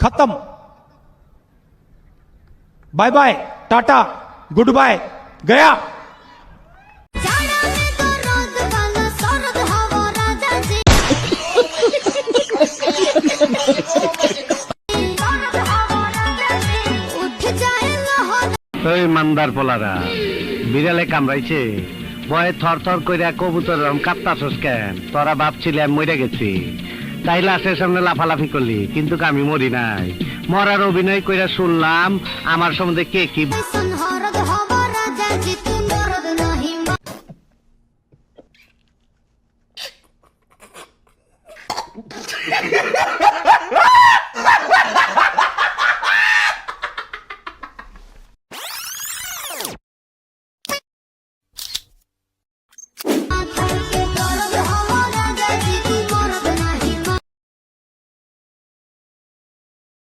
खत्म। Bye bye, tata, goodbye, गया। ওই মান্দার পোলারা বিড়ালে কামড়াইছে ভয়ে থর থর কইরা কবুতর কাঁপতাছস কেন? তোরা ভাবছিলি আমি মরে গেছি তাই লাশের সামনে লাফালাফি করলি, কিন্তু আমি মরি নাই। মরার অভিনয় কইরা শুনলাম আমার সম্বন্ধে কে কি